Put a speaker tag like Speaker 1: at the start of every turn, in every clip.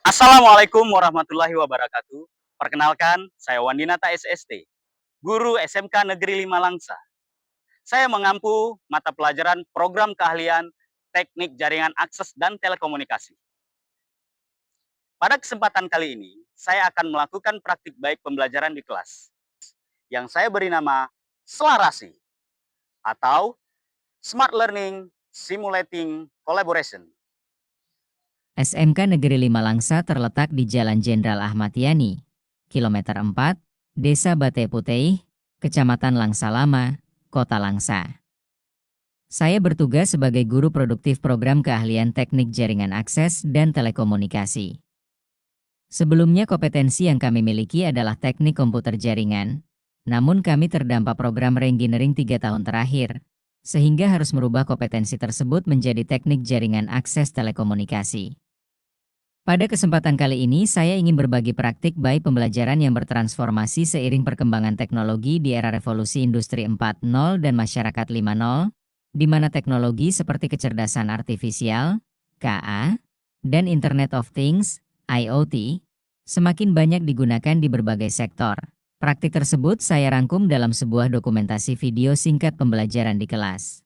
Speaker 1: Assalamualaikum warahmatullahi wabarakatuh. Perkenalkan, saya Wandinata SST, guru SMK Negeri 5 Langsa. Saya mengampu mata pelajaran program keahlian teknik jaringan akses dan telekomunikasi. Pada kesempatan kali ini, saya akan melakukan praktik baik pembelajaran di kelas, yang saya beri nama Selarasi, atau Smart Learning Simulating Collaboration.
Speaker 2: SMK Negeri 5 Langsa terletak di Jalan Jenderal Ahmad Yani, Kilometer 4, Desa Bate Putih, Kecamatan Langsa Lama, Kota Langsa. Saya bertugas sebagai guru produktif program keahlian teknik jaringan akses dan telekomunikasi. Sebelumnya kompetensi yang kami miliki adalah teknik komputer jaringan, namun kami terdampak program reengineering 3 tahun terakhir, sehingga harus merubah kompetensi tersebut menjadi teknik jaringan akses telekomunikasi. Pada kesempatan kali ini saya ingin berbagi praktik baik pembelajaran yang bertransformasi seiring perkembangan teknologi di era revolusi industri 4.0 dan masyarakat 5.0, di mana teknologi seperti kecerdasan artifisial, KA, dan Internet of Things, IoT, semakin banyak digunakan di berbagai sektor. Praktik tersebut saya rangkum dalam sebuah dokumentasi video singkat pembelajaran di kelas.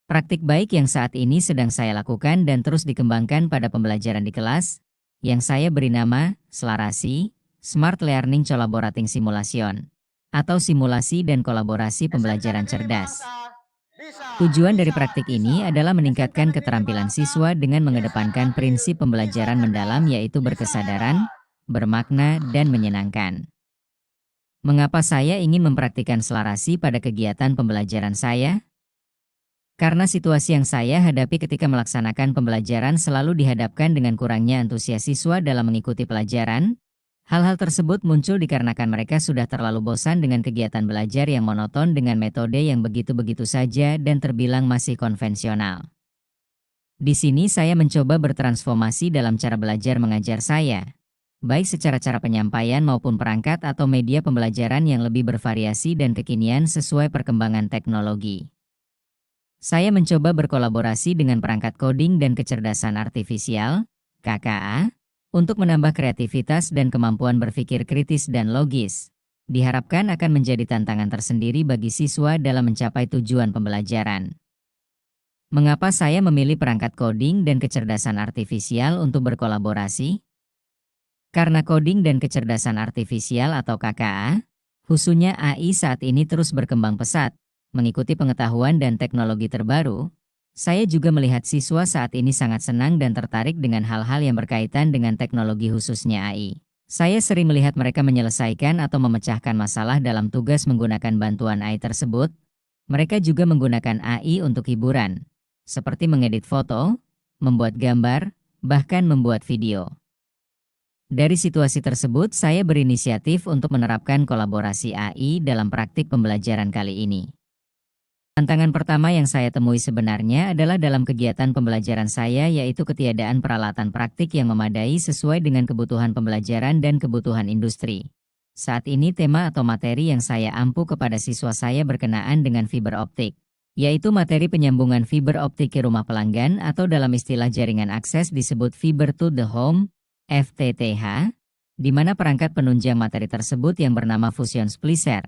Speaker 2: Praktik baik yang saat ini sedang saya lakukan dan terus dikembangkan pada pembelajaran di kelas, yang saya beri nama Selarasi, Smart Learning Collaborating Simulation, atau simulasi dan kolaborasi pembelajaran cerdas. Tujuan dari praktik ini adalah meningkatkan keterampilan siswa dengan mengedepankan prinsip pembelajaran mendalam yaitu berkesadaran, bermakna, dan menyenangkan. Mengapa saya ingin mempraktikkan selarasi pada kegiatan pembelajaran saya? Karena situasi yang saya hadapi ketika melaksanakan pembelajaran selalu dihadapkan dengan kurangnya antusias siswa dalam mengikuti pelajaran. Hal-hal tersebut muncul dikarenakan mereka sudah terlalu bosan dengan kegiatan belajar yang monoton dengan metode yang begitu-begitu saja dan terbilang masih konvensional. Di sini saya mencoba bertransformasi dalam cara belajar mengajar saya, baik secara cara penyampaian maupun perangkat atau media pembelajaran yang lebih bervariasi dan kekinian sesuai perkembangan teknologi. Saya mencoba berkolaborasi dengan perangkat coding dan kecerdasan artifisial, KKA, untuk menambah kreativitas dan kemampuan berpikir kritis dan logis. Diharapkan akan menjadi tantangan tersendiri bagi siswa dalam mencapai tujuan pembelajaran. Mengapa saya memilih perangkat coding dan kecerdasan artifisial untuk berkolaborasi? Karena coding dan kecerdasan artifisial atau KKA, khususnya AI saat ini terus berkembang pesat. Mengikuti pengetahuan dan teknologi terbaru, saya juga melihat siswa saat ini sangat senang dan tertarik dengan hal-hal yang berkaitan dengan teknologi khususnya AI. Saya sering melihat mereka menyelesaikan atau memecahkan masalah dalam tugas menggunakan bantuan AI tersebut. Mereka juga menggunakan AI untuk hiburan, seperti mengedit foto, membuat gambar, bahkan membuat video. Dari situasi tersebut, saya berinisiatif untuk menerapkan kolaborasi AI dalam praktik pembelajaran kali ini. Tantangan pertama yang saya temui sebenarnya adalah dalam kegiatan pembelajaran saya yaitu ketiadaan peralatan praktik yang memadai sesuai dengan kebutuhan pembelajaran dan kebutuhan industri. Saat ini tema atau materi yang saya ampu kepada siswa saya berkenaan dengan fiber optik, yaitu materi penyambungan fiber optik ke rumah pelanggan atau dalam istilah jaringan akses disebut Fiber to the Home, FTTH, di mana perangkat penunjang materi tersebut yang bernama Fusion Splicer.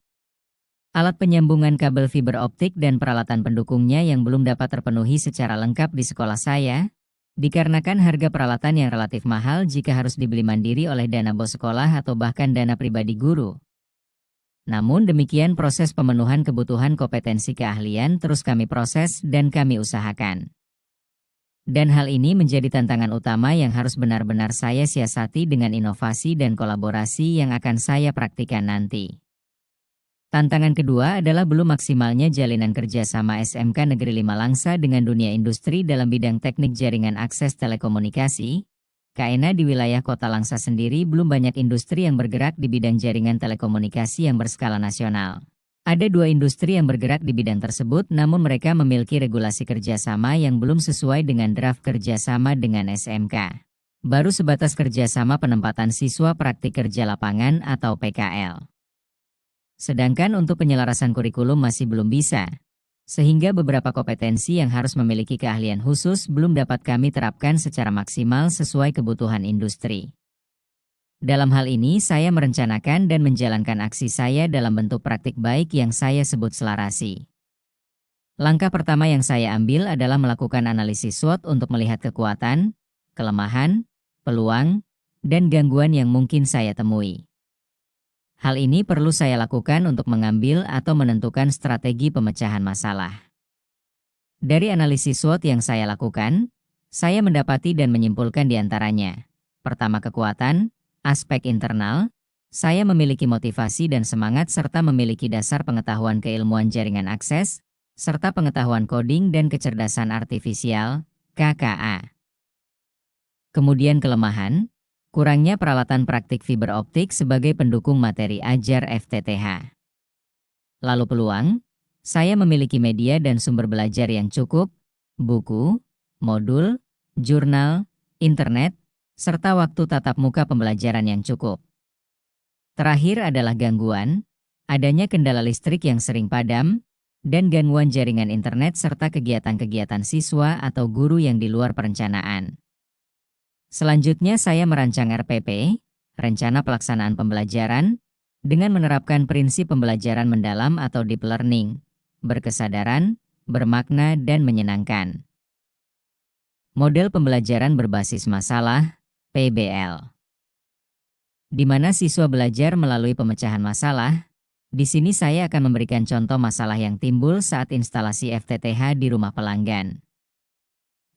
Speaker 2: Alat penyambungan kabel fiber optik dan peralatan pendukungnya yang belum dapat terpenuhi secara lengkap di sekolah saya, dikarenakan harga peralatan yang relatif mahal jika harus dibeli mandiri oleh dana bos sekolah atau bahkan dana pribadi guru. Namun demikian proses pemenuhan kebutuhan kompetensi keahlian terus kami proses dan kami usahakan. Dan hal ini menjadi tantangan utama yang harus benar-benar saya siasati dengan inovasi dan kolaborasi yang akan saya praktikkan nanti. Tantangan kedua adalah belum maksimalnya jalinan kerjasama SMK Negeri 5 Langsa dengan dunia industri dalam bidang teknik jaringan akses telekomunikasi, karena di wilayah Kota Langsa sendiri belum banyak industri yang bergerak di bidang jaringan telekomunikasi yang berskala nasional. Ada 2 industri yang bergerak di bidang tersebut namun mereka memiliki regulasi kerjasama yang belum sesuai dengan draft kerjasama dengan SMK. Baru sebatas kerjasama penempatan siswa praktik kerja lapangan atau PKL. Sedangkan untuk penyelarasan kurikulum masih belum bisa. Sehingga beberapa kompetensi yang harus memiliki keahlian khusus belum dapat kami terapkan secara maksimal sesuai kebutuhan industri. Dalam hal ini, saya merencanakan dan menjalankan aksi saya dalam bentuk praktik baik yang saya sebut selarasi. Langkah pertama yang saya ambil adalah melakukan analisis SWOT untuk melihat kekuatan, kelemahan, peluang, dan gangguan yang mungkin saya temui. Hal ini perlu saya lakukan untuk mengambil atau menentukan strategi pemecahan masalah. Dari analisis SWOT yang saya lakukan, saya mendapati dan menyimpulkan di antaranya. Pertama, kekuatan, aspek internal, saya memiliki motivasi dan semangat serta memiliki dasar pengetahuan keilmuan jaringan akses, serta pengetahuan coding dan kecerdasan artifisial, KKA. Kemudian kelemahan, kurangnya peralatan praktik fiber optik sebagai pendukung materi ajar FTTH. Lalu peluang, saya memiliki media dan sumber belajar yang cukup, buku, modul, jurnal, internet, serta waktu tatap muka pembelajaran yang cukup. Terakhir adalah gangguan, adanya kendala listrik yang sering padam, dan gangguan jaringan internet serta kegiatan-kegiatan siswa atau guru yang di luar perencanaan. Selanjutnya saya merancang RPP, Rencana Pelaksanaan Pembelajaran, dengan menerapkan prinsip pembelajaran mendalam atau deep learning, berkesadaran, bermakna, dan menyenangkan. Model pembelajaran berbasis masalah, PBL. Di mana siswa belajar melalui pemecahan masalah, di sini saya akan memberikan contoh masalah yang timbul saat instalasi FTTH di rumah pelanggan.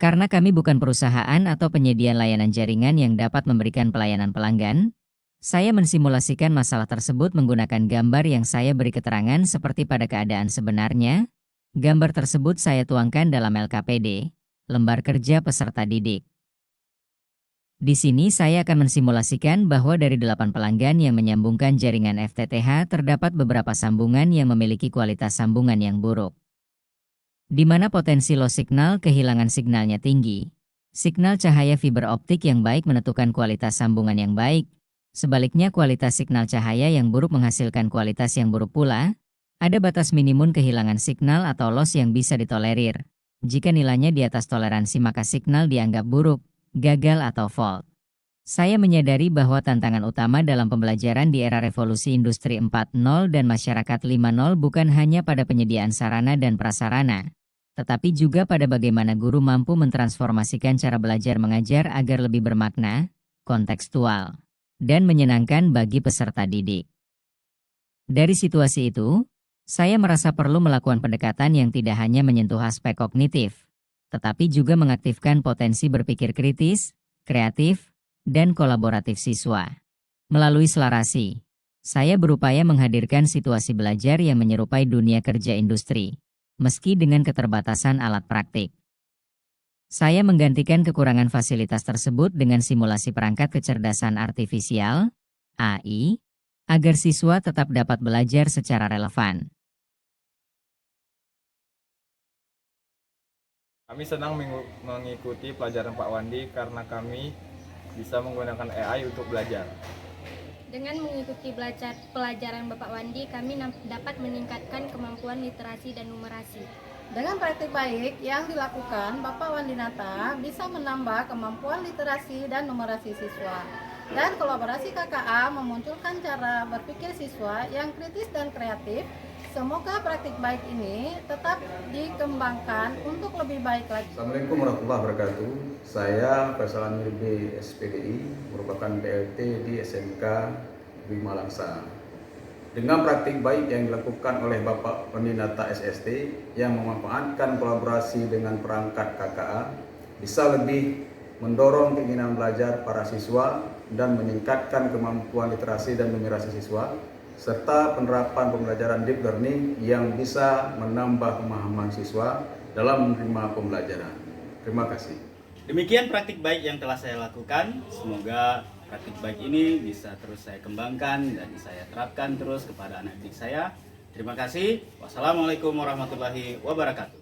Speaker 2: Karena kami bukan perusahaan atau penyedia layanan jaringan yang dapat memberikan pelayanan pelanggan, saya mensimulasikan masalah tersebut menggunakan gambar yang saya beri keterangan seperti pada keadaan sebenarnya. Gambar tersebut saya tuangkan dalam LKPD, lembar kerja peserta didik. Di sini saya akan mensimulasikan bahwa dari 8 pelanggan yang menyambungkan jaringan FTTH terdapat beberapa sambungan yang memiliki kualitas sambungan yang buruk. Di mana potensi loss signal kehilangan signalnya tinggi. Signal cahaya fiber optik yang baik menentukan kualitas sambungan yang baik. Sebaliknya kualitas signal cahaya yang buruk menghasilkan kualitas yang buruk pula. Ada batas minimum kehilangan signal atau loss yang bisa ditolerir. Jika nilainya di atas toleransi maka signal dianggap buruk, gagal atau fault. Saya menyadari bahwa tantangan utama dalam pembelajaran di era revolusi industri 4.0 dan masyarakat 5.0 bukan hanya pada penyediaan sarana dan prasarana, tetapi juga pada bagaimana guru mampu mentransformasikan cara belajar mengajar agar lebih bermakna, kontekstual, dan menyenangkan bagi peserta didik. Dari situasi itu, saya merasa perlu melakukan pendekatan yang tidak hanya menyentuh aspek kognitif, tetapi juga mengaktifkan potensi berpikir kritis, kreatif, dan kolaboratif siswa. Melalui selarasi, saya berupaya menghadirkan situasi belajar yang menyerupai dunia kerja industri, meski dengan keterbatasan alat praktik. Saya menggantikan kekurangan fasilitas tersebut dengan simulasi perangkat kecerdasan artifisial, AI, agar siswa tetap dapat belajar secara relevan.
Speaker 3: Kami senang mengikuti pelajaran Pak Wandi karena kami bisa menggunakan AI untuk belajar.
Speaker 4: Dengan mengikuti pelajaran Bapak Wandi, kami dapat meningkatkan kemampuan literasi dan numerasi.
Speaker 5: Dengan praktik baik yang dilakukan, Bapak Wandinata bisa menambah kemampuan literasi dan numerasi siswa. Dan kolaborasi KKA memunculkan cara berpikir siswa yang kritis dan kreatif. Semoga praktik baik ini tetap dikembangkan untuk lebih baik lagi.
Speaker 6: Assalamualaikum warahmatullahi wabarakatuh. Saya Faisal Amir B. SPDI, merupakan PLT di SMK Negeri Malangsa. Dengan praktik baik yang dilakukan oleh Bapak Wandinata SST yang memanfaatkan kolaborasi dengan perangkat KKA, bisa lebih mendorong keinginan belajar para siswa dan meningkatkan kemampuan literasi dan numerasi siswa, serta penerapan pembelajaran deep learning yang bisa menambah pemahaman siswa dalam menerima pembelajaran. Terima kasih.
Speaker 1: Demikian praktik baik yang telah saya lakukan. Semoga praktik baik ini bisa terus saya kembangkan dan saya terapkan terus kepada anak didik saya. Terima kasih. Wassalamualaikum warahmatullahi wabarakatuh.